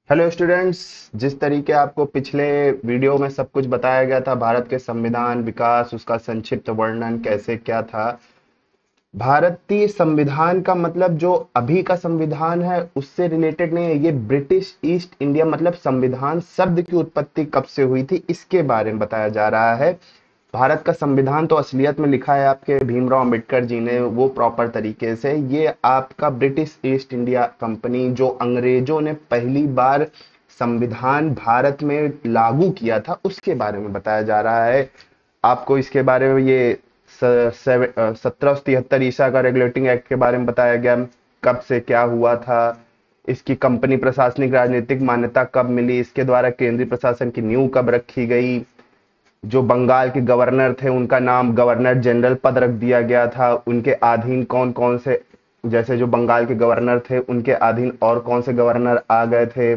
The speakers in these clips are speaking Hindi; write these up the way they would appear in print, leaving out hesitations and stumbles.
Hello students. जिस तरीके आपको पिछले वीडियो में सब कुछ बताया गया था, भारत के संविधान विकास, उसका संक्षिप्त वर्णन कैसे क्या था। भारतीय संविधान का मतलब जो अभी का संविधान है उससे रिलेटेड नहीं है। ये ब्रिटिश ईस्ट इंडिया मतलब संविधान शब्द की उत्पत्ति कब से हुई थी इसके बारे में बताया जा रहा है। भारत का संविधान तो असलियत में लिखा है आपके भीमराव अंबेडकर जी ने, वो प्रॉपर तरीके से। ये आपका ब्रिटिश ईस्ट इंडिया कंपनी जो अंग्रेजों ने पहली बार संविधान भारत में लागू किया था उसके बारे में बताया जा रहा है। आपको इसके बारे में ये 1773 ईसा का रेगुलेटिंग एक्ट के बारे में बताया गया, कब से क्या हुआ था, इसकी कंपनी प्रशासनिक राजनीतिक मान्यता कब मिली, इसके द्वारा केंद्रीय प्रशासन की नींव कब रखी गई, जो बंगाल के गवर्नर थे उनका नाम गवर्नर जनरल पद रख दिया गया था, उनके अधीन कौन कौन से, जैसे जो बंगाल के गवर्नर थे उनके अधीन और कौन से गवर्नर आ गए थे।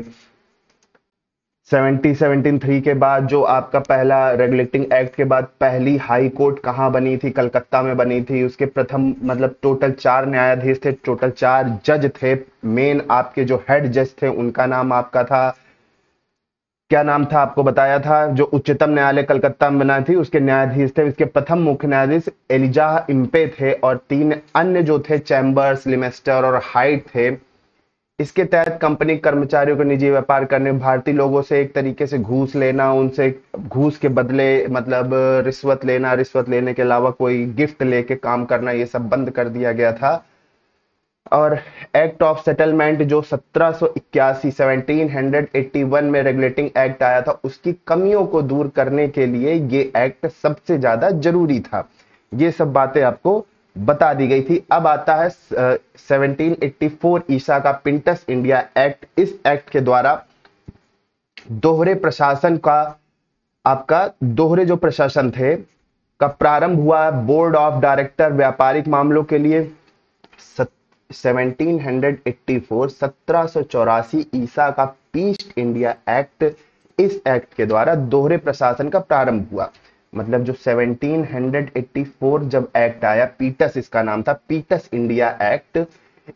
1773 के बाद जो आपका पहला रेगुलेटिंग एक्ट के बाद पहली हाई कोर्ट कहाँ बनी थी, कलकत्ता में बनी थी। उसके प्रथम मतलब टोटल 4 न्यायाधीश थे, टोटल 4 जज थे। मेन आपके जो हेड जज थे उनका नाम आपका था, क्या नाम था आपको बताया था। जो उच्चतम न्यायालय कलकत्ता में बना थी उसके न्यायाधीश थे, उसके प्रथम मुख्य न्यायाधीश एलिजाह इम्पे थे, और 3 अन्य जो थे चैम्बर्स, लिमेस्टर और हाइट थे। इसके तहत कंपनी कर्मचारियों को निजी व्यापार करने, भारतीय लोगों से एक तरीके से घूस लेना, उनसे घूस के बदले मतलब रिश्वत लेना, रिश्वत लेने के अलावा कोई गिफ्ट लेके काम करना, ये सब बंद कर दिया गया था। और एक्ट ऑफ सेटलमेंट जो 1781 1781 में रेगुलेटिंग एक्ट आया था, उसकी कमियों को दूर करने के लिए ये एक्ट सबसे ज्यादा जरूरी था। ये सब बातें आपको बता दी गई थी। अब आता है 1784 ईसा का पिंटस इंडिया एक्ट। इस एक्ट के द्वारा दोहरे प्रशासन का, आपका दोहरे जो प्रशासन थे का प्रारंभ हुआ। बोर्ड ऑफ डायरेक्टर व्यापारिक मामलों के लिए 1784 1784 ईसा का पीस्ट इंडिया एक्ट। इस एक्ट के द्वारा दोहरे प्रशासन का प्रारंभ हुआ। मतलब जो 1784 जब एक्ट आया, पीटस इसका नाम था, पीटस इंडिया एक्ट।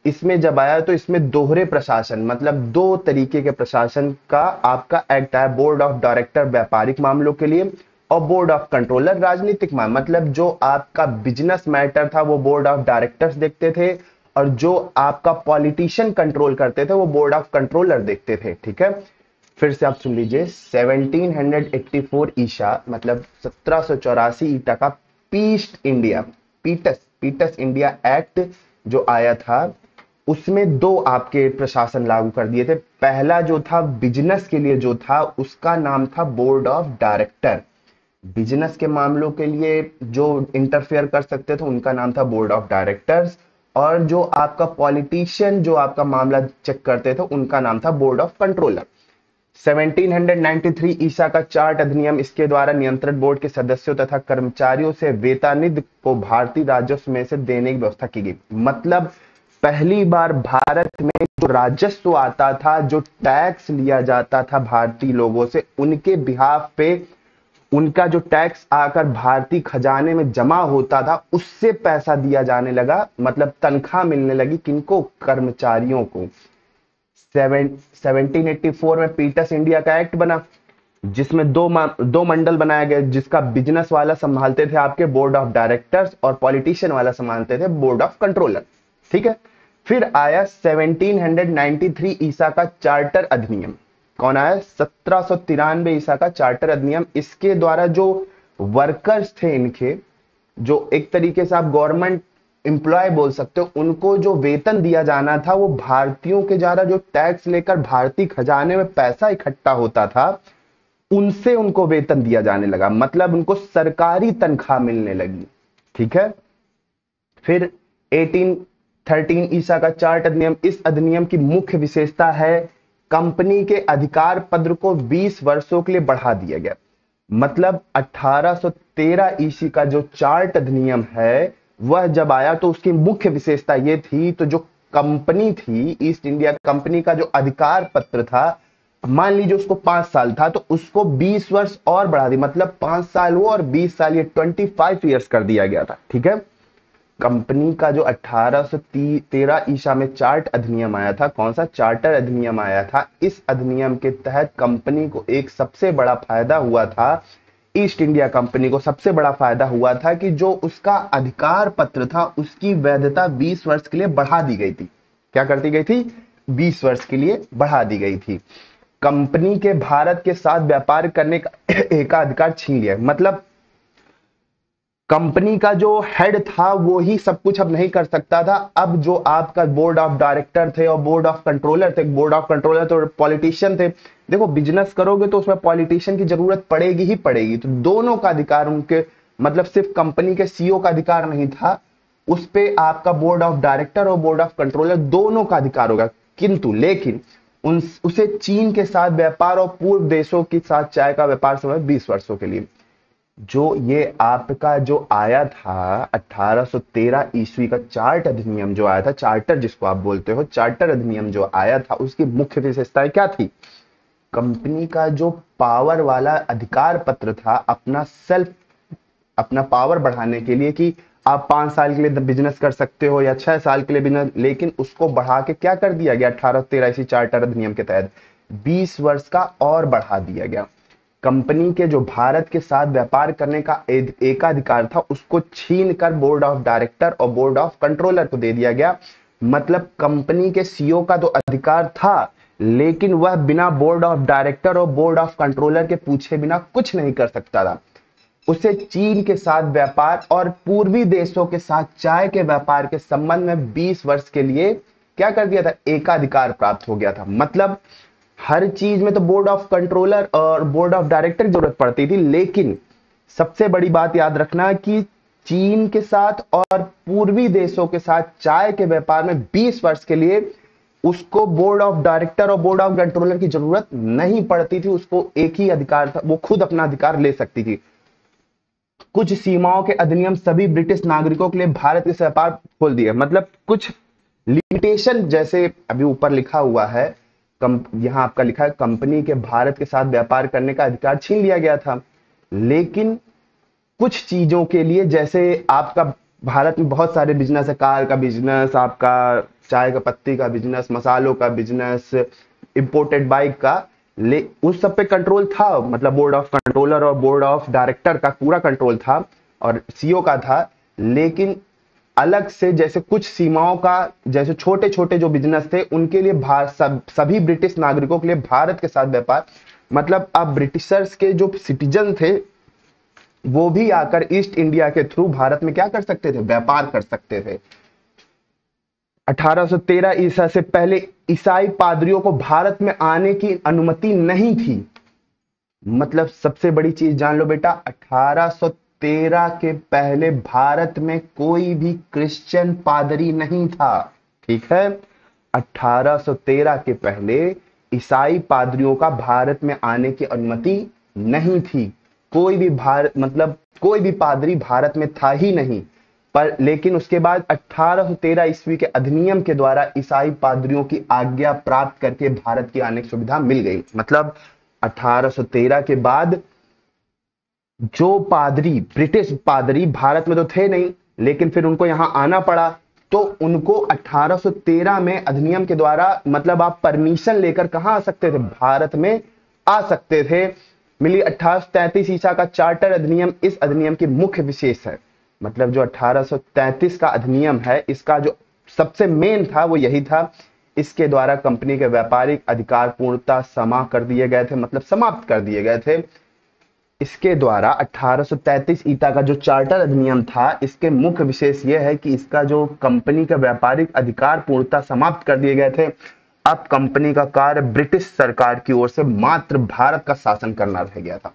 इसमें जब आया तो इसमें दोहरे प्रशासन मतलब 2 तरीके के प्रशासन का आपका एक्ट आया। बोर्ड ऑफ डायरेक्टर व्यापारिक मामलों के लिए और बोर्ड ऑफ कंट्रोलर राजनीतिक मामले। मतलब जो आपका बिजनेस मैटर था वो बोर्ड ऑफ डायरेक्टर्स देखते थे, और जो आपका पॉलिटिशियन कंट्रोल करते थे वो बोर्ड ऑफ कंट्रोलर देखते थे। ठीक है, फिर से आप सुन लीजिए। 1784 ईसा मतलब 1784 ईटा का पीस्ट India, Pitt's Pitt's India Act जो आया था, उसमें 2 आपके प्रशासन लागू कर दिए थे। पहला जो था बिजनेस के लिए जो था उसका नाम था बोर्ड ऑफ डायरेक्टर। बिजनेस के मामलों के लिए जो इंटरफेयर कर सकते थे उनका नाम था बोर्ड ऑफ डायरेक्टर्स, और जो आपका पॉलिटिशियन जो आपका मामला चेक करते थे उनका नाम था बोर्ड ऑफ कंट्रोलर। 1793 ईसा का चार्ट अधिनियम, इसके द्वारा नियंत्रण बोर्ड के सदस्यों तथा कर्मचारियों से वेतनिधि को भारतीय राजस्व में से देने की व्यवस्था की गई। मतलब पहली बार भारत में जो राजस्व आता था, जो टैक्स लिया जाता था भारतीय लोगों से, उनके बिहाफ पे उनका जो टैक्स आकर भारतीय खजाने में जमा होता था उससे पैसा दिया जाने लगा। मतलब तनख्वाह मिलने लगी किनको, कर्मचारियों को। 1784 में पीटस इंडिया का एक्ट बना, जिसमें दो मंडल बनाए गए, जिसका बिजनेस वाला संभालते थे आपके बोर्ड ऑफ डायरेक्टर्स और पॉलिटिशियन वाला संभालते थे बोर्ड ऑफ कंट्रोलर। ठीक है, फिर आया 1793 ईसा का चार्टर अधिनियम। कौन आया? 1793 ईसा का चार्टर अधिनियम। इसके द्वारा जो वर्कर्स थे इनके, जो एक तरीके से आप गवर्नमेंट एम्प्लॉय बोल सकते हो, उनको जो वेतन दिया जाना था वो भारतीयों के द्वारा जो टैक्स लेकर भारतीय खजाने में पैसा इकट्ठा होता था उनसे उनको वेतन दिया जाने लगा। मतलब उनको सरकारी तनख्वाह मिलने लगी। ठीक है, फिर 1813 ईसा का चार्ट अधिनियम। इस अधिनियम की मुख्य विशेषता है कंपनी के अधिकार पत्र को 20 वर्षों के लिए बढ़ा दिया गया। मतलब 1813 ईस्वी का जो चार्ट अधिनियम है वह जब आया तो उसकी मुख्य विशेषता यह थी, तो जो कंपनी थी ईस्ट इंडिया कंपनी का जो अधिकार पत्र था, मान लीजिए उसको 5 साल था तो उसको 20 वर्ष और बढ़ा दी। मतलब 5 साल वो और 20 साल, ये 25 ईयर्स कर दिया गया था। ठीक है, कंपनी का जो 1813 ईसा में चार्ट अधिनियम आया था, कौन सा चार्टर अधिनियम आया था, इस अधिनियम के तहत कंपनी को एक सबसे बड़ा फायदा हुआ था, ईस्ट इंडिया कंपनी को सबसे बड़ा फायदा हुआ था कि जो उसका अधिकार पत्र था उसकी वैधता 20 वर्ष के लिए बढ़ा दी गई थी। क्या कर दी गई थी? 20 वर्ष के लिए बढ़ा दी गई थी। कंपनी के भारत के साथ व्यापार करने का एकाधिकार छीन लिया, मतलब कंपनी का जो हेड था वो ही सब कुछ अब नहीं कर सकता था। अब जो आपका बोर्ड ऑफ डायरेक्टर थे और बोर्ड ऑफ कंट्रोलर थे, बोर्ड ऑफ कंट्रोलर तो पॉलिटिशियन थे। देखो बिजनेस करोगे तो उसमें पॉलिटिशियन की जरूरत पड़ेगी ही पड़ेगी, तो दोनों का अधिकार उनके, मतलब सिर्फ कंपनी के सीईओ का अधिकार नहीं था, उस पे आपका बोर्ड ऑफ डायरेक्टर और बोर्ड ऑफ कंट्रोलर दोनों का अधिकार होगा। किंतु लेकिन उसे चीन के साथ व्यापार और पूर्व देशों के साथ चाय का व्यापार समय 20 वर्षों के लिए। जो ये आपका जो आया था 1813 ईस्वी का चार्ट अधिनियम जो आया था, चार्टर जिसको आप बोलते हो, चार्टर अधिनियम जो आया था, उसकी मुख्य विशेषताएं क्या थी? कंपनी का जो पावर वाला अधिकार पत्र था, अपना पावर बढ़ाने के लिए कि आप 5 साल के लिए बिजनेस कर सकते हो या 6 साल के लिए बिजनेस, लेकिन उसको बढ़ा के क्या कर दिया गया 1813 ईस्वी चार्टर अधिनियम के तहत 20 वर्ष का और बढ़ा दिया गया। कंपनी के जो भारत के साथ व्यापार करने का एकाधिकार था उसको छीन कर बोर्ड ऑफ डायरेक्टर और बोर्ड ऑफ कंट्रोलर को दे दिया गया। मतलब कंपनी के सीईओ का तो अधिकार था, लेकिन वह बिना बोर्ड ऑफ डायरेक्टर और बोर्ड ऑफ कंट्रोलर के पूछे बिना कुछ नहीं कर सकता था। उसे चीन के साथ व्यापार और पूर्वी देशों के साथ चाय के व्यापार के संबंध में 20 वर्ष के लिए क्या कर दिया था? एकाधिकार प्राप्त हो गया था। मतलब हर चीज में तो बोर्ड ऑफ कंट्रोलर और बोर्ड ऑफ डायरेक्टर की जरूरत पड़ती थी, लेकिन सबसे बड़ी बात याद रखना कि चीन के साथ और पूर्वी देशों के साथ चाय के व्यापार में 20 वर्ष के लिए उसको बोर्ड ऑफ डायरेक्टर और बोर्ड ऑफ कंट्रोलर की जरूरत नहीं पड़ती थी। उसको एक ही अधिकार था, वो खुद अपना अधिकार ले सकती थी। कुछ सीमाओं के अधिनियम सभी ब्रिटिश नागरिकों के लिए भारत के व्यापार खोल दिए। मतलब कुछ लिमिटेशन, जैसे अभी ऊपर लिखा हुआ है, यहां आपका लिखा है कंपनी के भारत के साथ व्यापार करने का अधिकार छीन लिया गया था, लेकिन कुछ चीजों के लिए, जैसे आपका भारत में बहुत सारे बिजनेस है, कार का बिजनेस, आपका चाय का पत्ती का बिजनेस, मसालों का बिजनेस, इंपोर्टेड बाइक का, उस सब पे कंट्रोल था। मतलब बोर्ड ऑफ कंट्रोलर और बोर्ड ऑफ डायरेक्टर का पूरा कंट्रोल था और सीईओ का था। लेकिन अलग से जैसे कुछ सीमाओं का, जैसे छोटे छोटे जो बिजनेस थे उनके लिए सभी ब्रिटिश नागरिकों के लिए भारत के साथ व्यापार, मतलब अब ब्रिटिशर्स के जो सिटीजन थे वो भी आकर ईस्ट इंडिया के थ्रू भारत में क्या कर सकते थे? व्यापार कर सकते थे। 1813 ईसा से पहले ईसाई पादरियों को भारत में आने की अनुमति नहीं थी। मतलब सबसे बड़ी चीज जान लो बेटा, 1813 के पहले भारत में कोई भी क्रिश्चियन पादरी नहीं था। ठीक है, 1813 के पहले ईसाई पादरियों का भारत में आने की अनुमति नहीं थी। कोई भी कोई भी पादरी भारत में था ही नहीं। पर लेकिन उसके बाद 1813 ईस्वी के अधिनियम के द्वारा ईसाई पादरियों की आज्ञा प्राप्त करके भारत की आने की सुविधा मिल गई। मतलब 1813 के बाद जो पादरी, ब्रिटिश पादरी भारत में तो थे नहीं, लेकिन फिर उनको यहां आना पड़ा, तो उनको 1813 में अधिनियम के द्वारा, मतलब आप परमिशन लेकर कहां आ सकते थे? भारत में आ सकते थे। मिली 1833 ईसा का चार्टर अधिनियम इस अधिनियम की मुख्य विशेष है। मतलब जो 1833 का अधिनियम है, इसका जो सबसे मेन था वो यही था, इसके द्वारा कंपनी के व्यापारिक अधिकार पूर्णतः समाप्त कर दिए गए थे, मतलब समाप्त कर दिए गए थे। इसके द्वारा 1833 ईसा का जो चार्टर अधिनियम था, इसके मुख्य विशेष यह है कि इसका जो कंपनी का व्यापारिक अधिकार पूर्णतः समाप्त कर दिए गए थे। अब कंपनी का कार्य ब्रिटिश सरकार की ओर से मात्र भारत का शासन करना रह गया था।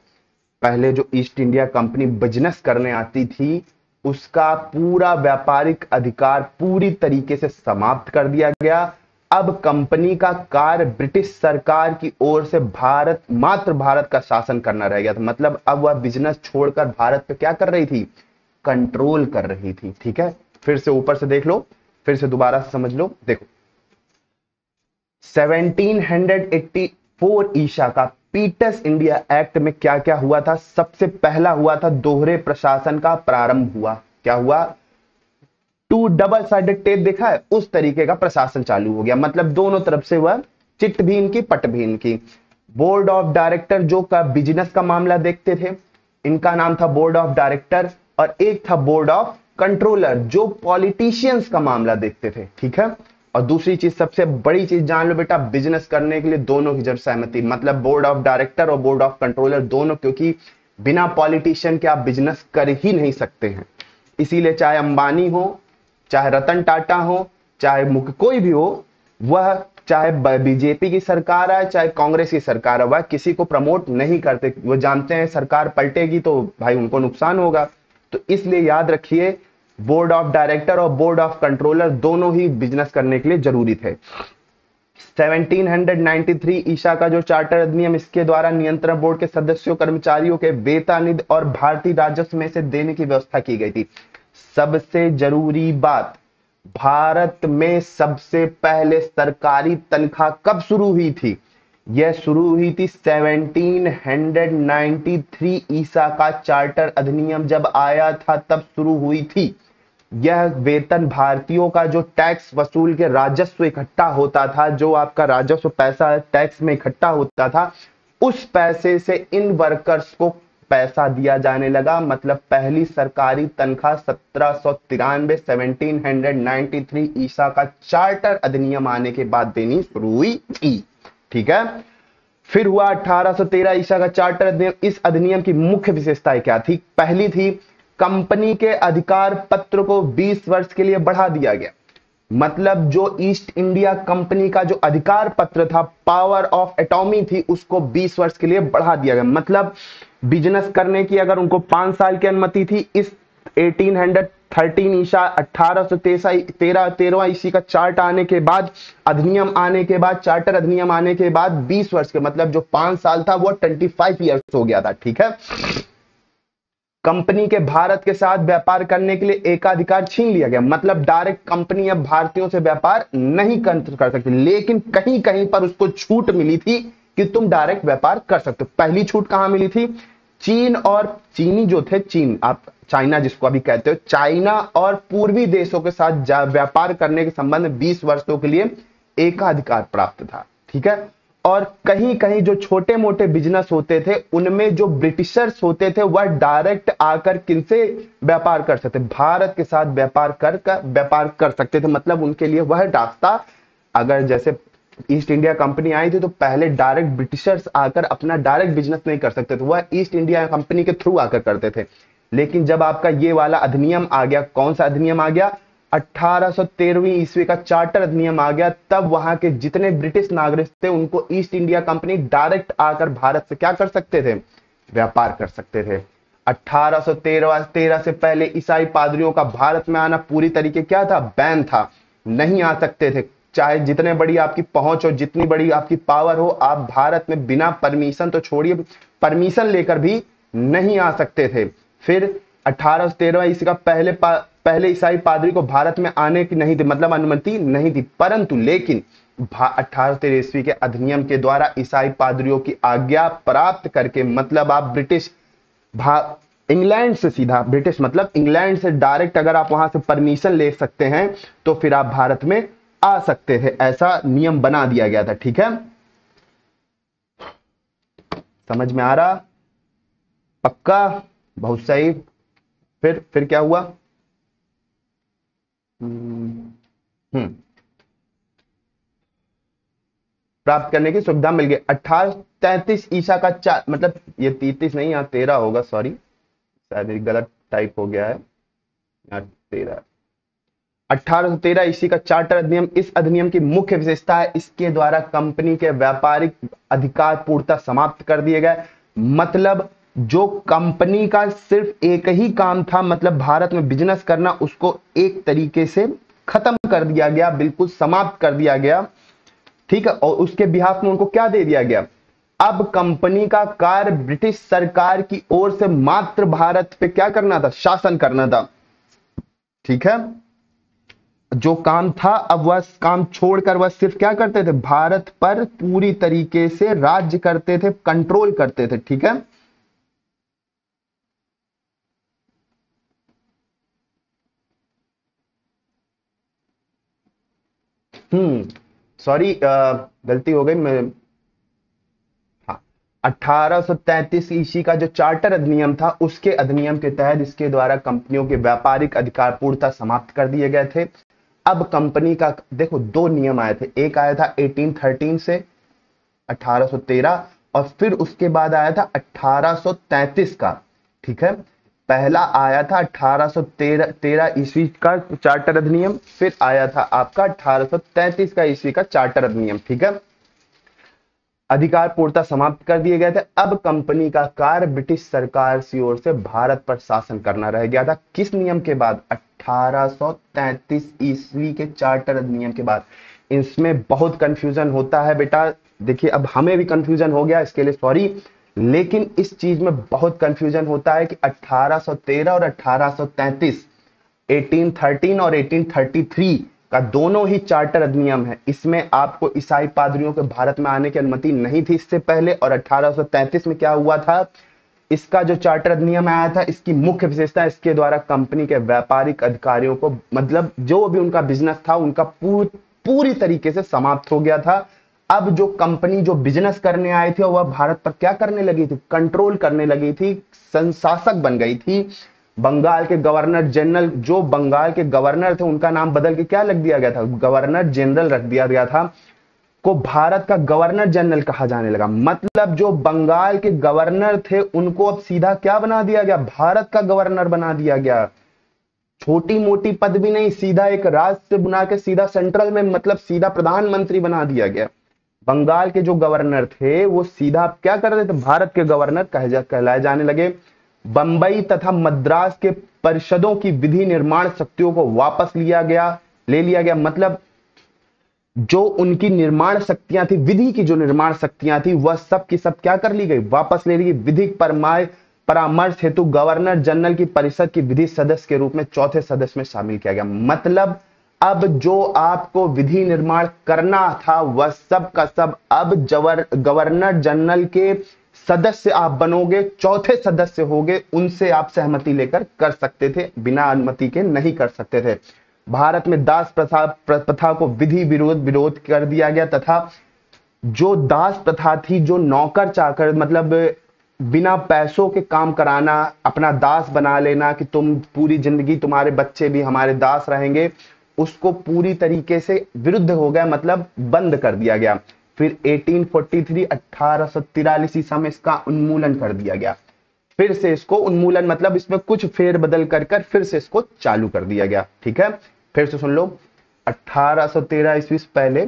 पहले जो ईस्ट इंडिया कंपनी बिजनेस करने आती थी, उसका पूरा व्यापारिक अधिकार पूरी तरीके से समाप्त कर दिया गया। अब कंपनी का कार्य ब्रिटिश सरकार की ओर से मात्र भारत का शासन करना रह गया था। मतलब अब वह बिजनेस छोड़कर भारत पे क्या कर रही थी? कंट्रोल कर रही थी। ठीक है, फिर से ऊपर से देख लो, फिर से दोबारा से समझ लो। देखो 1784 ईसा का पीटर्स इंडिया एक्ट में क्या क्या हुआ था? सबसे पहला हुआ था दोहरे प्रशासन का प्रारंभ हुआ। क्या हुआ? टू डबल साइडेड टेप देखा है, उस तरीके का प्रशासन चालू हो गया। मतलब दोनों तरफ से वह चिट भी इनकी पट भी इनकी। बोर्ड ऑफ डायरेक्टर जो का बिजनेस का मामला देखते थे, इनका नाम था बोर्ड ऑफ डायरेक्टर, और एक था बोर्ड ऑफ कंट्रोलर जो पॉलिटिशियंस का मामला देखते थे। ठीक है, और दूसरी चीज, सबसे बड़ी चीज जान लो बेटा, बिजनेस करने के लिए दोनों की जरूर सहमति, मतलब बोर्ड ऑफ डायरेक्टर और बोर्ड ऑफ कंट्रोलर दोनों, क्योंकि बिना पॉलिटिशियन के आप बिजनेस कर ही नहीं सकते हैं। इसीलिए चाहे अंबानी हो, चाहे रतन टाटा हो, चाहे कोई भी हो, वह चाहे बीजेपी की सरकार है चाहे कांग्रेस की सरकार है, वह किसी को प्रमोट नहीं करते। वो जानते हैं सरकार पलटेगी तो भाई उनको नुकसान होगा। तो इसलिए याद रखिए, बोर्ड ऑफ डायरेक्टर और बोर्ड ऑफ कंट्रोलर दोनों ही बिजनेस करने के लिए जरूरी थे। 1793 ईसा का जो चार्टर अधिनियम, इसके द्वारा नियंत्रण बोर्ड के सदस्यों कर्मचारियों के वेतन और भारतीय राजस्व में से देने की व्यवस्था की गई थी। सबसे जरूरी बात, भारत में सबसे पहले सरकारी तनख्वाह कब शुरू हुई थी? यह शुरू हुई थी 1793 ईसा का चार्टर अधिनियम जब आया था तब शुरू हुई थी। यह वेतन भारतीयों का जो टैक्स वसूल के राजस्व इकट्ठा होता था, जो आपका राजस्व पैसा टैक्स में इकट्ठा होता था, उस पैसे से इन वर्कर्स को पैसा दिया जाने लगा। मतलब पहली सरकारी तनख्वाह 1793 ईसा का चार्टर अधिनियम आने के बाद देनी शुरू हुई थी। ठीक है, फिर हुआ 1813 ईसा का चार्टर अधिनियम। इस अधिनियम की मुख्य विशेषताएं क्या थी? पहली थी, कंपनी के अधिकार पत्र को 20 वर्ष के लिए बढ़ा दिया गया। मतलब जो ईस्ट इंडिया कंपनी का जो अधिकार पत्र था, पावर ऑफ एटॉर्नी थी, उसको 20 वर्ष के लिए बढ़ा दिया गया। मतलब बिजनेस करने की अगर उनको 5 साल की अनुमति थी, इस 1813 ईसा 1813 ईस्वी का चार्ट आने के बाद, अधिनियम आने के बाद, चार्टर अधिनियम आने के बाद 20 वर्ष के, मतलब जो 5 साल था वो 25 ईयर्स हो गया था। ठीक है, कंपनी के भारत के साथ व्यापार करने के लिए एकाधिकार छीन लिया गया। मतलब डायरेक्ट कंपनी अब भारतीयों से व्यापार नहीं कर सकती, लेकिन कहीं कहीं पर उसको छूट मिली थी कि तुम डायरेक्ट व्यापार कर सकते हो। पहली छूट कहां मिली थी? चीन और चीनी जो थे, चीन आप चाइना जिसको अभी कहते हो, चाइना और पूर्वी देशों के साथ व्यापार करने के संबंध में 20 वर्षों के लिए एकाधिकार प्राप्त था। ठीक है, और कहीं कहीं जो छोटे मोटे बिजनेस होते थे, उनमें जो ब्रिटिशर्स होते थे वह डायरेक्ट आकर किनसे व्यापार कर सकते? भारत के साथ व्यापार कर सकते थे। मतलब उनके लिए वह रास्ता, अगर जैसे ईस्ट इंडिया कंपनी आई थी तो पहले डायरेक्ट ब्रिटिशर्स आकर अपना डायरेक्ट बिजनेस नहीं कर सकते थे, वह ईस्ट इंडिया कंपनी के थ्रू आकर करते थे। लेकिन जब आपका ये वाला अधिनियम आ गया, कौन सा अधिनियम आ गया? 1813वीं ईस्वी का चार्टर अधिनियम आ गया, तब वहां के जितने ब्रिटिश नागरिक थे उनको ईस्ट इंडिया कंपनी डायरेक्ट आकर भारत से क्या कर सकते थे? व्यापार कर सकते थे। 1813 से पहले ईसाई पादरियों का भारत में आना पूरी तरीके क्या था? बैन था, नहीं आ सकते थे। चाहे जितने बड़ी आपकी पहुंच हो, जितनी बड़ी आपकी पावर हो, आप भारत में बिना परमिशन तो छोड़िए, परमिशन लेकर भी नहीं आ सकते थे। फिर 1813 ईस्वी का पहले ईसाई पादरी को भारत में आने की नहीं थी, मतलब अनुमति नहीं थी, परंतु लेकिन 1813 ईस्वी के अधिनियम के द्वारा ईसाई पादरियों की आज्ञा प्राप्त करके, मतलब आप इंग्लैंड से सीधा, ब्रिटिश मतलब इंग्लैंड से डायरेक्ट अगर आप वहां से परमिशन ले सकते हैं तो फिर आप भारत में आ सकते थे। ऐसा नियम बना दिया गया था। ठीक है, समझ में आ रहा? पक्का? बहुत सही। फिर क्या हुआ? प्राप्त करने की सुविधा मिल गई। 1833 ईसा का मतलब ये 33 नहीं, यहाँ 13 होगा, सॉरी शायद गलत टाइप हो गया है, यहाँ 13। 1813 ईस्वी का चार्टर अधिनियम, इस अधिनियम की मुख्य विशेषता है, इसके द्वारा कंपनी के व्यापारिक अधिकार पूर्णतः समाप्त कर दिए गए। मतलब जो कंपनी का सिर्फ एक ही काम था, मतलब भारत में बिजनेस करना, उसको एक तरीके से खत्म कर दिया गया, बिल्कुल समाप्त कर दिया गया। ठीक है, और उसके बिहाफ में उनको क्या दे दिया गया? अब कंपनी का कार्य ब्रिटिश सरकार की ओर से मात्र भारत पे क्या करना था? शासन करना था। ठीक है, जो काम था अब वह काम छोड़कर वह सिर्फ क्या करते थे? भारत पर पूरी तरीके से राज्य करते थे, कंट्रोल करते थे। ठीक है, हम्म, सॉरी, गलती हो गई मैं। हाँ, 1833 ईस्वी का जो चार्टर अधिनियम था, उसके अधिनियम के तहत इसके द्वारा कंपनियों के व्यापारिक अधिकार पूर्णतः समाप्त कर दिए गए थे। अब कंपनी का देखो दो नियम आए थे, एक आया था 1813 से 1813, और फिर उसके बाद आया था 1833 का। ठीक है, पहला आया था 1813 ईस्वी का चार्टर अधिनियम, फिर आया था आपका 1833 का ईस्वी का चार्टर अधिनियम। ठीक है, अधिकार पूर्णतः समाप्त कर दिए गए थे। अब कंपनी का कार्य ब्रिटिश सरकार की ओर से भारत पर शासन करना रह गया था। किस नियम के बाद? 1833 ईस्वी के चार्टर अधिनियम के बाद। इसमें बहुत कंफ्यूजन होता है बेटा, देखिए अब हमें भी कंफ्यूजन हो गया, इसके लिए सॉरी, लेकिन इस चीज में बहुत कंफ्यूजन होता है कि 1813 और 1833, 1813 और 1833 का दोनों ही चार्टर अधिनियम है। इसमें आपको ईसाई पादरियों के भारत में आने की अनुमति नहीं थी इससे पहले। और 1833 में क्या हुआ था, इसका जो चार्टर अधिनियम आया था, इसकी मुख्य विशेषता, इसके द्वारा कंपनी के व्यापारिक अधिकारियों को, मतलब जो भी उनका बिजनेस था, उनका पूरी तरीके से समाप्त हो गया था। अब जो कंपनी जो बिजनेस करने आई थी, वह भारत पर क्या करने लगी थी? कंट्रोल करने लगी थी, संशासक बन गई थी। बंगाल के गवर्नर जनरल, जो बंगाल के गवर्नर थे, उनका नाम बदल के क्या रख दिया गया था? गवर्नर जनरल रख दिया गया था, को भारत का गवर्नर जनरल कहा जाने लगा। मतलब जो बंगाल के गवर्नर थे, उनको अब सीधा क्या बना दिया गया? भारत का गवर्नर बना दिया गया। छोटी मोटी पद भी नहीं, सीधा एक राज्य से बना के सीधा सेंट्रल में, मतलब सीधा प्रधानमंत्री बना दिया गया। बंगाल के जो गवर्नर थे, वो सीधा क्या कर रहे थे? भारत के गवर्नर कहलाए जाने लगे। बंबई तथा मद्रास के परिषदों की विधि निर्माण शक्तियों को वापस ले लिया गया। मतलब जो उनकी निर्माण शक्तियां थी, विधि की जो निर्माण शक्तियां थी, वह सब की सब क्या कर ली गई? वापस ले ली गई। विधिक परामर्श हेतु गवर्नर जनरल की परिषद की विधि सदस्य के रूप में चौथे सदस्य में शामिल किया गया। मतलब अब जो आपको विधि निर्माण करना था, वह सब का सब अब गवर्नर जनरल के सदस्य आप बनोगे, चौथे सदस्य होगे, उनसे आप सहमति लेकर कर सकते थे, बिना अनुमति के नहीं कर सकते थे। भारत में दास प्रथा को विधि विरोध कर दिया गया, तथा जो दास प्रथा थी, जो नौकर चाकर, मतलब बिना पैसों के काम कराना, अपना दास बना लेना कि तुम पूरी जिंदगी, तुम्हारे बच्चे भी हमारे दास रहेंगे, उसको पूरी तरीके से विरुद्ध हो गया, मतलब बंद कर दिया गया। फिर 1843 ईसा में इसका उन्मूलन कर दिया गया। फिर से इसको उन्मूलन, मतलब इसमें कुछ फेरबदल कर फिर से इसको चालू कर दिया गया। ठीक है, फिर से सुन लो। 1813 ईस्वी से पहले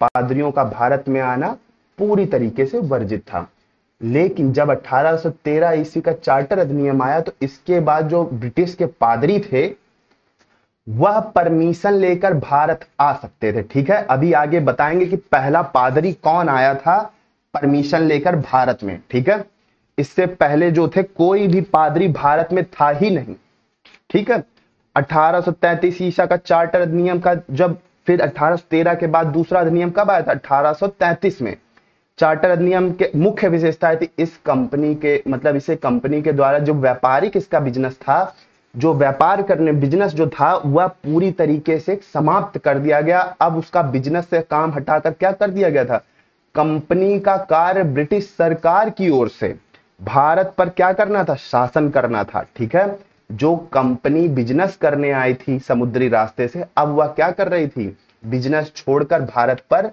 पादरियों का भारत में आना पूरी तरीके से वर्जित था। लेकिन जब 1813 ईस्वी का चार्टर अधिनियम आया, तो इसके बाद जो ब्रिटिश के पादरी थे, वह परमिशन लेकर भारत आ सकते थे। ठीक है, अभी आगे बताएंगे कि पहला पादरी कौन आया था परमिशन लेकर भारत में। ठीक है, इससे पहले जो थे, कोई भी पादरी भारत में था ही नहीं। ठीक है, 1833 ईसा का चार्टर अधिनियम का जब, फिर 1813 के बाद दूसरा अधिनियम कब आया था? 1833 में। चार्टर अधिनियम के मुख्य विशेषताएं थी, इस कंपनी के, मतलब इसे कंपनी के द्वारा जो व्यापारिक इसका बिजनेस था, जो व्यापार करने बिजनेस जो था, वह पूरी तरीके से समाप्त कर दिया गया। अब उसका बिजनेस से काम हटाकर क्या कर दिया गया था? कंपनी का कार्य ब्रिटिश सरकार की ओर से भारत पर क्या करना था? शासन करना था। ठीक है, जो कंपनी बिजनेस करने आई थी समुद्री रास्ते से, अब वह क्या कर रही थी? बिजनेस छोड़कर भारत पर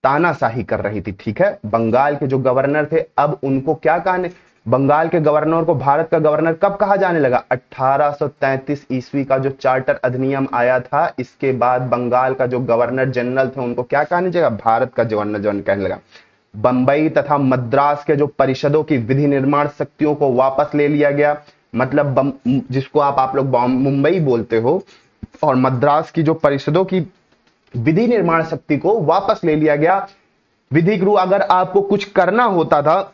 तानाशाही कर रही थी। ठीक है, बंगाल के जो गवर्नर थे, अब उनको क्या कहने, बंगाल के गवर्नर को भारत का गवर्नर कब कहा जाने लगा? 1833 ईस्वी का जो चार्टर अधिनियम आया था, इसके बाद बंगाल का जो गवर्नर जनरल थे, उनको क्या कहने लगा? भारत का गवर्नर जनरल कहने लगा। बंबई तथा मद्रास के जो परिषदों की विधि निर्माण शक्तियों को वापस ले लिया गया। मतलब जिसको आप लोग मुंबई बोलते हो, और मद्रास की जो परिषदों की विधि निर्माण शक्ति को वापस ले लिया गया। विधि गुरु, अगर आपको कुछ करना होता था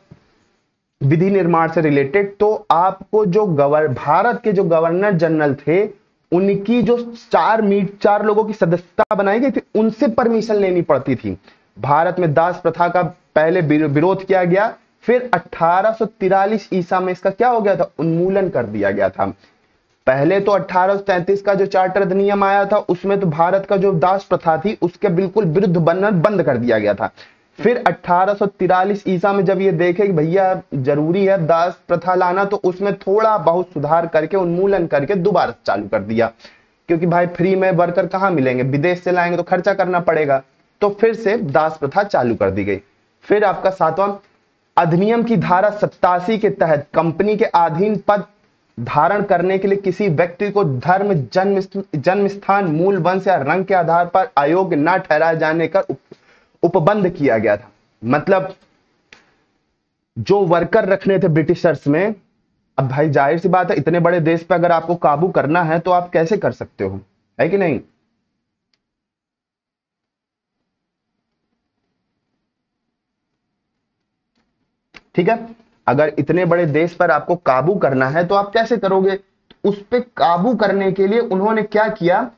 विधि निर्माण से रिलेटेड, तो आपको जो भारत के जो गवर्नर जनरल थे, उनकी जो चार लोगों की सदस्यता बनाई गई थी, उनसे परमिशन लेनी पड़ती थी। भारत में दास प्रथा का पहले विरोध किया गया, फिर 1843 ईसा में इसका क्या हो गया था? उन्मूलन कर दिया गया था। पहले तो 1833 का जो चार्टर अधिनियम आया था उसमें तो भारत का जो दास प्रथा थी उसके बिल्कुल विरुद्ध बनना बंद कर दिया गया था। फिर 1843 ईसा में जब ये देखे कि भैया जरूरी है दास प्रथा लाना, तो उसमें थोड़ा बहुत सुधार करके उन्मूलन करके दोबारा चालू कर दिया, क्योंकि भाई फ्री में वर्कर कहाँ मिलेंगे, विदेश से लाएंगे तो खर्चा करना पड़ेगा, तो फिर से दास प्रथा चालू कर दी गई। फिर आपका सातवां, अधिनियम की धारा 87 के तहत कंपनी के अधीन पद धारण करने के लिए किसी व्यक्ति को धर्म, जन्म स्थान, मूल वंश या रंग के आधार पर अयोग्य न ठहराए जाने का उपबंध किया गया था। मतलब जो वर्कर रखने थे ब्रिटिशर्स में, अब भाई जाहिर सी बात है इतने बड़े देश पे अगर आपको काबू करना है तो आप कैसे कर सकते हो, है कि नहीं। ठीक है, अगर इतने बड़े देश पर आपको काबू करना है तो आप कैसे करोगे। उस पे काबू करने के लिए उन्होंने क्या किया,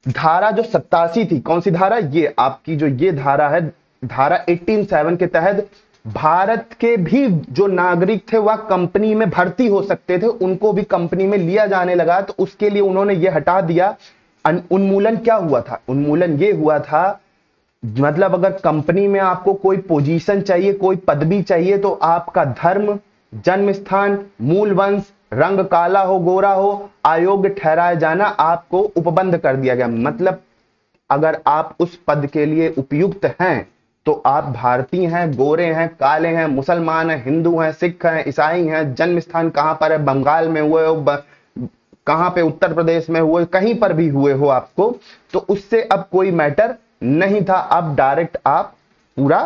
धारा जो 87 थी, कौन सी धारा, ये आपकी जो ये धारा है, धारा 18(7) के तहत भारत के भी जो नागरिक थे वह कंपनी में भर्ती हो सकते थे, उनको भी कंपनी में लिया जाने लगा। तो उसके लिए उन्होंने ये हटा दिया। उन्मूलन क्या हुआ था, उन्मूलन ये हुआ था, मतलब अगर कंपनी में आपको कोई पोजीशन चाहिए, कोई पदवी चाहिए, तो आपका धर्म, जन्म स्थान, मूल वंश, रंग काला हो गोरा हो, अयोग्य ठहराया जाना आपको उपबंध कर दिया गया। मतलब अगर आप उस पद के लिए उपयुक्त हैं तो आप भारतीय हैं, गोरे हैं, काले हैं, मुसलमान हैं, हिंदू हैं, सिख हैं, ईसाई हैं, जन्म स्थान कहां पर है, बंगाल में हुए हो, कहां पे, उत्तर प्रदेश में हुए, कहीं पर भी हुए हो आपको, तो उससे अब कोई मैटर नहीं था। अब डायरेक्ट आप पूरा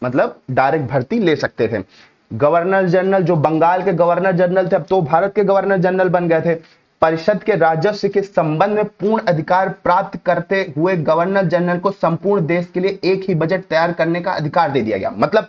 मतलब डायरेक्ट भर्ती ले सकते थे। गवर्नर जनरल, जो बंगाल के गवर्नर जनरल थे अब तो भारत के गवर्नर जनरल बन गए थे। परिषद के राजस्व के संबंध में पूर्ण अधिकार प्राप्त करते हुए गवर्नर जनरल को संपूर्ण देश के लिए एक ही बजट तैयार करने का अधिकार दे दिया गया। मतलब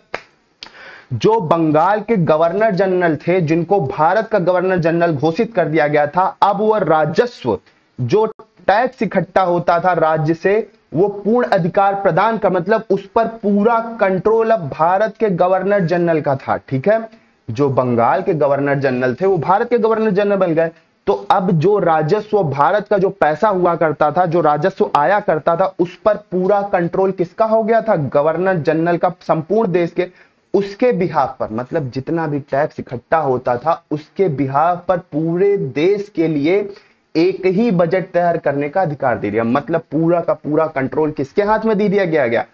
जो बंगाल के गवर्नर जनरल थे, जिनको भारत का गवर्नर जनरल घोषित कर दिया गया था, अब वह राजस्व जो टैक्स इकट्ठा होता था राज्य से, वो पूर्ण अधिकार प्रदान का मतलब उस पर पूरा कंट्रोल अब भारत के गवर्नर जनरल का था। ठीक है, जो बंगाल के गवर्नर जनरल थे वो भारत के गवर्नर जनरल बन गए। तो अब जो राजस्व, भारत का जो पैसा हुआ करता था, जो राजस्व आया करता था, उस पर पूरा कंट्रोल किसका हो गया था, गवर्नर जनरल का, संपूर्ण देश के। उसके बिहाफ पर, मतलब जितना भी टैक्स इकट्ठा होता था उसके बिहाफ पर पूरे देश के लिए एक ही बजट तैयार करने का अधिकार दे दिया। मतलब पूरा का पूरा कंट्रोल किसके हाथ में दे दिया गया,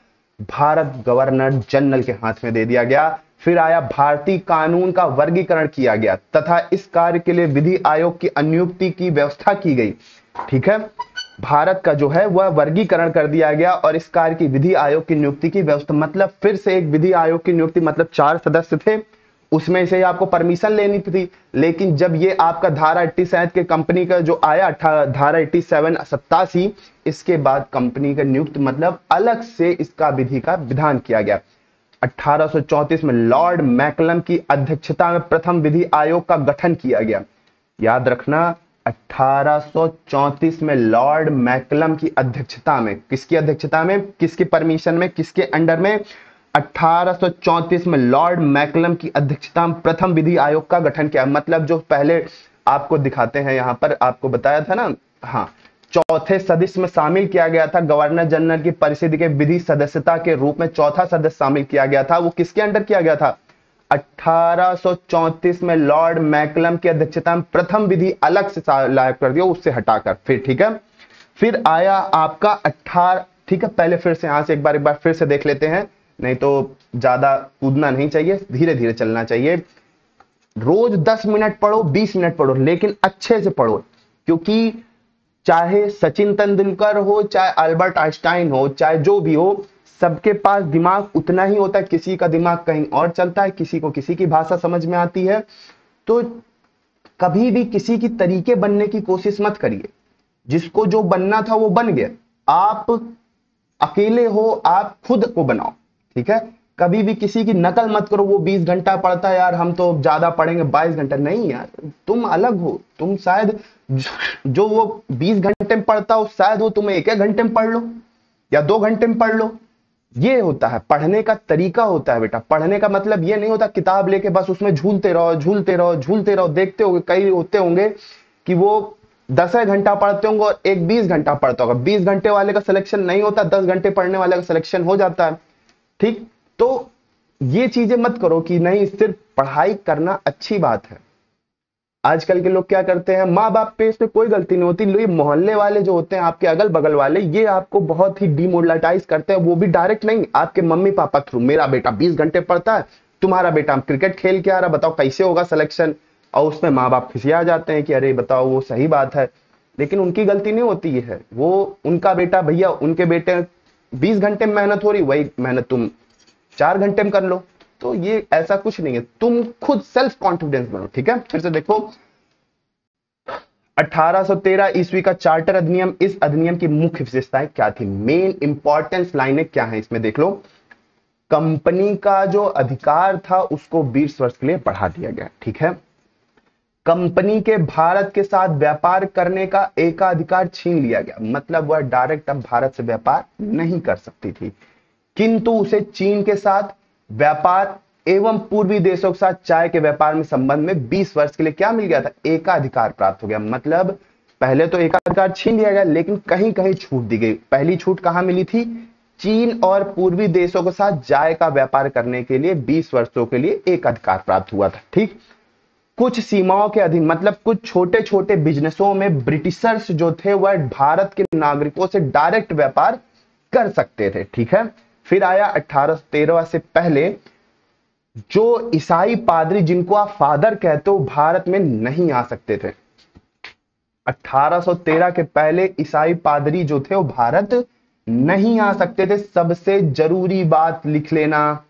भारत गवर्नर जनरल के हाथ में दे दिया गया। फिर आया भारतीय कानून का वर्गीकरण किया गया तथा इस कार्य के लिए विधि आयोग की नियुक्ति की व्यवस्था की गई। ठीक है, भारत का जो है वह वर्गीकरण कर दिया गया और इस कार्य की विधि आयोग की नियुक्ति की व्यवस्था, मतलब फिर से एक विधि आयोग की नियुक्ति, मतलब 4 सदस्य थे, उसमें से आपको परमिशन लेनी थी। लेकिन जब ये आपका धारा 87 के कंपनी का जो आया, धारा 87 87, इसके बाद कंपनी का नियुक्त मतलब अलग से इसका विधि का विधान किया गया। 1834 में लॉर्ड मैकलम की अध्यक्षता में प्रथम विधि आयोग का गठन किया गया। याद रखना, 1834 में लॉर्ड मैकलम की अध्यक्षता में, किसकी अध्यक्षता में, किसकी परमिशन में, किसके अंडर में, 1834 में लॉर्ड मैकलम की अध्यक्षता में प्रथम विधि आयोग का गठन किया। मतलब जो पहले आपको दिखाते हैं यहां पर, आपको बताया था ना, हाँ, चौथे सदस्य में शामिल किया गया था गवर्नर जनरल की परिषद के विधि सदस्यता के रूप में चौथा सदस्य शामिल किया गया था। वो किसके अंडर किया गया था, 1834 में लॉर्ड मैकलम की अध्यक्षता में प्रथम विधि अलग से लागू कर दिया, उससे हटाकर। फिर ठीक है, फिर आया आपका 18, ठीक है, पहले फिर से यहां से एक बार फिर से देख लेते हैं, नहीं तो ज्यादा कूदना नहीं चाहिए, धीरे धीरे चलना चाहिए। रोज 10 मिनट पढ़ो, 20 मिनट पढ़ो, लेकिन अच्छे से पढ़ो, क्योंकि चाहे सचिन तेंदुलकर हो, चाहे अल्बर्ट आइंस्टाइन हो, चाहे जो भी हो, सबके पास दिमाग उतना ही होता है। किसी का दिमाग कहीं और चलता है, किसी को किसी की भाषा समझ में आती है। तो कभी भी किसी की तरीके बनने की कोशिश मत करिए, जिसको जो बनना था वो बन गया। आप अकेले हो, आप खुद को बनाओ। ठीक है, कभी भी किसी की नकल मत करो, वो 20 घंटा पढ़ता है यार, हम तो ज्यादा पढ़ेंगे 22 घंटा, नहीं यार, तुम अलग हो। तुम शायद जो वो 20 घंटे में पढ़ता हो, शायद वो तुम्हें 1-1 घंटे में पढ़ लो या 2 घंटे में पढ़ लो। ये होता है पढ़ने का तरीका, होता है बेटा। पढ़ने का मतलब ये नहीं होता किताब लेके बस उसमें झूलते रहो झूलते रहो झूलते रहो। देखते हो, कई होते होंगे कि वो 10 घंटा पढ़ते होंगे और एक 20 घंटा पढ़ता होगा। 20 घंटे वाले का सिलेक्शन नहीं होता, 10 घंटे पढ़ने वाले का सिलेक्शन हो जाता है। ठीक, तो ये चीजें मत करो कि नहीं सिर्फ पढ़ाई करना अच्छी बात है। आजकल के लोग क्या करते हैं, माँ बाप पे इसमें कोई गलती नहीं होती, ये मोहल्ले वाले जो होते हैं आपके अगल बगल वाले, ये आपको बहुत ही डिमोरलाइज करते हैं। वो भी डायरेक्ट नहीं, आपके मम्मी पापा थ्रू, मेरा बेटा 20 घंटे पढ़ता है, तुम्हारा बेटा क्रिकेट खेल के आ रहा, बताओ कैसे होगा सिलेक्शन। और उसमें माँ बाप खिसिया जाते हैं कि अरे बताओ वो सही बात है, लेकिन उनकी गलती नहीं होती है। वो उनका बेटा, भैया उनके बेटे 20 घंटे में मेहनत हो रही, वही मेहनत तुम 4 घंटे में कर लो। तो ये ऐसा कुछ नहीं है, तुम खुद सेल्फ कॉन्फिडेंस बनो। ठीक है, फिर से देखो 1813 ईस्वी का चार्टर अधिनियम, इस अधिनियम की मुख्य विशेषताएं क्या थी, मेन इंपॉर्टेंस लाइनें क्या है इसमें देख लो। कंपनी का जो अधिकार था उसको 20 वर्ष के लिए बढ़ा दिया गया। ठीक है, कंपनी के भारत के साथ व्यापार करने का एकाधिकार छीन लिया गया, मतलब वह डायरेक्ट अब भारत से व्यापार नहीं कर सकती थी, किंतु उसे चीन के साथ व्यापार एवं पूर्वी देशों के साथ चाय के व्यापार में संबंध में 20 वर्ष के लिए क्या मिल गया था, एकाधिकार प्राप्त हो गया। मतलब पहले तो एकाधिकार छीन लिया गया, लेकिन कहीं कहीं छूट दी गई। पहली छूट कहां मिली थी, चीन और पूर्वी देशों के साथ चाय का व्यापार करने के लिए 20 वर्षों के लिए एकाधिकार प्राप्त हुआ था। ठीक, कुछ सीमाओं के अधीन, मतलब कुछ छोटे छोटे बिजनेसों में ब्रिटिशर्स जो थे वह भारत के नागरिकों से डायरेक्ट व्यापार कर सकते थे। ठीक है, फिर आया 1813 से पहले जो ईसाई पादरी, जिनको आप फादर कहते हो, भारत में नहीं आ सकते थे। 1813 के पहले ईसाई पादरी जो थे वो भारत नहीं आ सकते थे। सबसे जरूरी बात लिख लेना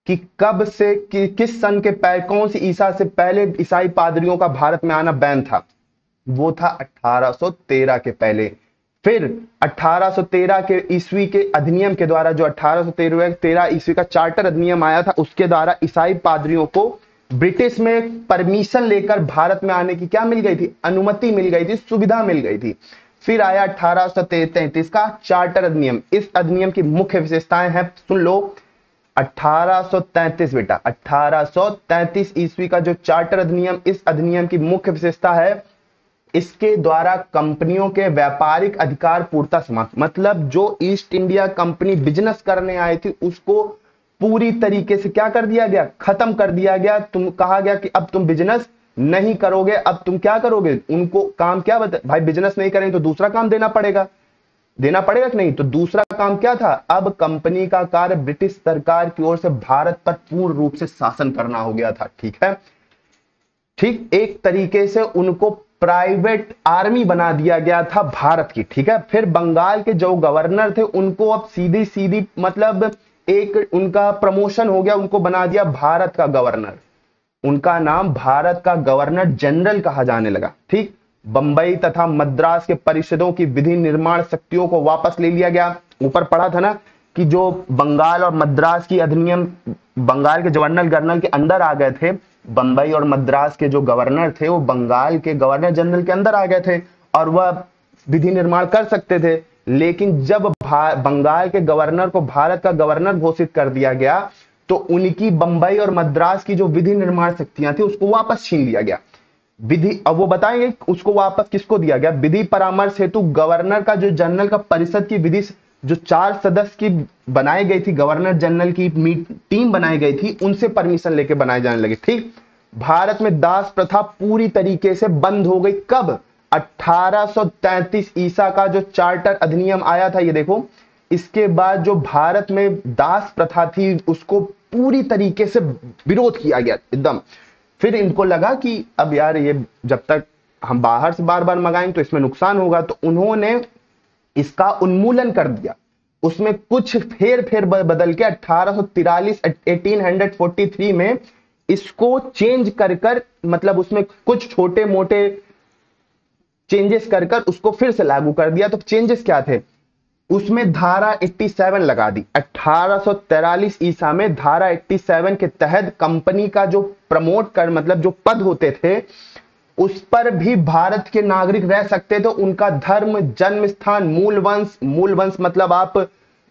कि कब से किस सन के पहले, कौन सी ईसा से पहले ईसाई पादरियों का भारत में आना बैन था, वो था 1813 के पहले। फिर 1813 के ईस्वी के अधिनियम के द्वारा, जो 1813 ईस्वी का चार्टर अधिनियम आया था, उसके द्वारा ईसाई पादरियों को ब्रिटिश में परमिशन लेकर भारत में आने की क्या मिल गई थी, अनुमति मिल गई थी, सुविधा मिल गई थी। फिर आया 1833 का चार्टर अधिनियम। इस अधिनियम की मुख्य विशेषताएं हैं, सुन लो। 1833 बेटा, 1833 ईस्वी का जो चार्टर अधिनियम, इस अधिनियम की मुख्य विशेषता है, इसके द्वारा कंपनियों के व्यापारिक अधिकार पूर्णता समाप्त, मतलब जो ईस्ट इंडिया कंपनी बिजनेस करने आई थी उसको पूरी तरीके से क्या कर दिया गया, खत्म कर दिया गया। तुम कहा गया कि अब तुम बिजनेस नहीं करोगे, अब तुम क्या करोगे, उनको काम क्या बता, भाई बिजनेस नहीं करेंगे तो दूसरा काम देना पड़ेगा, देना पड़ेगा कि नहीं। तो दूसरा काम क्या था, अब कंपनी का कार्य ब्रिटिश सरकार की ओर से भारत पर पूर्ण रूप से शासन करना हो गया था। ठीक है, ठीक, एक तरीके से उनको प्राइवेट आर्मी बना दिया गया था भारत की। ठीक है, फिर बंगाल के जो गवर्नर थे उनको अब सीधी सीधी मतलब एक उनका प्रमोशन हो गया, उनको बना दिया भारत का गवर्नर, उनका नाम भारत का गवर्नर जनरल कहा जाने लगा। ठीक, बंबई तथा मद्रास के परिषदों की विधि निर्माण शक्तियों को वापस ले लिया गया। ऊपर पढ़ा था ना कि जो बंगाल और मद्रास की अधिनियम बंगाल के गवर्नर के अंदर आ गए थे, बंबई और मद्रास के जो गवर्नर थे वो बंगाल के गवर्नर जनरल के अंदर आ गए थे और वह विधि निर्माण कर सकते थे। लेकिन जब बंगाल के गवर्नर को भारत का गवर्नर घोषित कर दिया गया तो उनकी बंबई और मद्रास की जो विधि निर्माण शक्तियां थी उसको वापस छीन लिया गया। विधि, अब वो बताएंगे उसको वापस किसको दिया गया, विधि परामर्श हेतु गवर्नर का जो जनरल का परिषद की विधि जो 4 सदस्य की बनाई गई थी, गवर्नर जनरल की टीम बनाई गई थी, उनसे परमिशन लेके बनाए जाने लगे। ठीक, भारत में दास प्रथा पूरी तरीके से बंद हो गई। कब, 1833 ईसा का जो चार्टर अधिनियम आया था, ये देखो, इसके बाद जो भारत में दास प्रथा थी उसको पूरी तरीके से विरोध किया गया एकदम। फिर इनको लगा कि अब यार ये जब तक हम बाहर से बार बार मंगाएंगे तो इसमें नुकसान होगा, तो उन्होंने इसका उन्मूलन कर दिया। उसमें कुछ फेर बदल के 1843 1843 में इसको चेंज कर मतलब उसमें कुछ छोटे मोटे चेंजेस कर उसको फिर से लागू कर दिया। तो चेंजेस क्या थे, उसमें धारा 87 लगा दी। 1843 ईसा में धारा 87 के तहत कंपनी का जो प्रमोट कर मतलब जो पद होते थे उस पर भी भारत के नागरिक रह सकते थे। उनका धर्म, जन्म स्थान, मूल वंश मतलब आप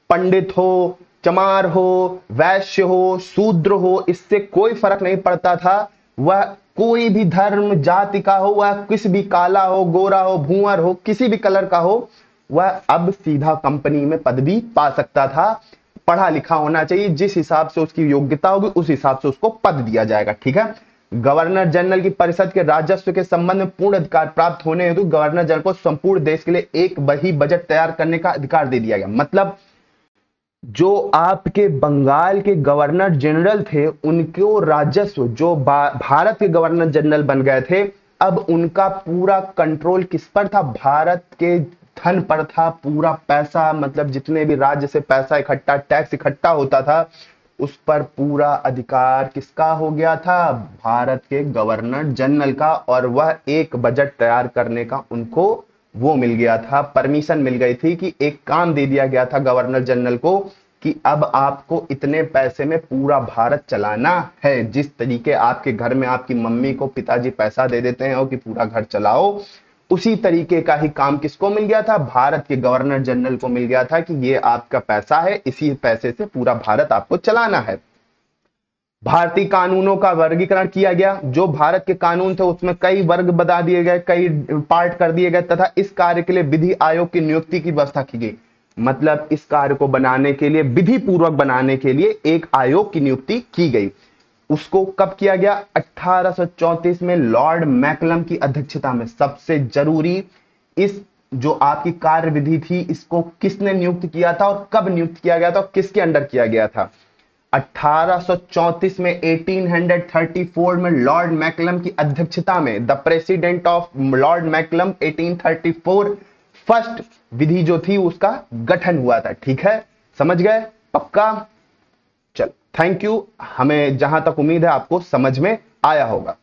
पंडित हो, चमार हो, वैश्य हो, शूद्र हो, इससे कोई फर्क नहीं पड़ता था। वह कोई भी धर्म जाति का हो, वह किसी भी काला हो, गोरा हो, भूअर हो, किसी भी कलर का हो, वह अब सीधा कंपनी में पदवी पा सकता था। पढ़ा लिखा होना चाहिए, जिस हिसाब से उसकी योग्यता होगी उस हिसाब से उसको पद दिया जाएगा। ठीक है। गवर्नर जनरल की परिषद के राजस्व के संबंध में पूर्ण अधिकार प्राप्त होने हेतु गवर्नर जनरल को संपूर्ण देश के लिए एक वही बजट तैयार करने का अधिकार दे दिया गया। मतलब जो आपके बंगाल के गवर्नर जनरल थे, उनको राजस्व, जो भारत के गवर्नर जनरल बन गए थे, अब उनका पूरा कंट्रोल किस पर था? भारत के धन पर था। पूरा पैसा, मतलब जितने भी राज्य से पैसा इकट्ठा, टैक्स इकट्ठा होता था, उस पर पूरा अधिकार किसका हो गया था? भारत के गवर्नर जनरल का। और वह एक बजट तैयार करने का उनको वो मिल गया था, परमिशन मिल गई थी, कि एक काम दे दिया गया था गवर्नर जनरल को कि अब आपको इतने पैसे में पूरा भारत चलाना है। जिस तरीके आपके घर में आपकी मम्मी को पिताजी पैसा दे देते हैं कि पूरा घर चलाओ, उसी तरीके का ही काम किसको मिल गया था? भारत के गवर्नर जनरल को मिल गया था कि ये आपका पैसा है, इसी पैसे से पूरा भारत आपको चलाना है। भारतीय कानूनों का वर्गीकरण किया गया। जो भारत के कानून थे उसमें कई वर्ग बता दिए गए, कई पार्ट कर दिए गए, तथा इस कार्य के लिए विधि आयोग की नियुक्ति की व्यवस्था की गई। मतलब इस कार्य को बनाने के लिए, विधि पूर्वक बनाने के लिए एक आयोग की नियुक्ति की गई। उसको कब किया गया? 1834 में लॉर्ड मैकलम की अध्यक्षता में। सबसे जरूरी, इस जो आपकी कार्य विधि थी, इसको किसने नियुक्त किया था और कब नियुक्त किया गया था और किसके अंडर किया गया था? 1834 में, 1834 में लॉर्ड मैकलम की अध्यक्षता में, the president of Lord Macaulay 1834, first विधि जो थी उसका गठन हुआ था। ठीक है, समझ गए? पक्का? चल, थैंक यू। हमें जहां तक उम्मीद है आपको समझ में आया होगा।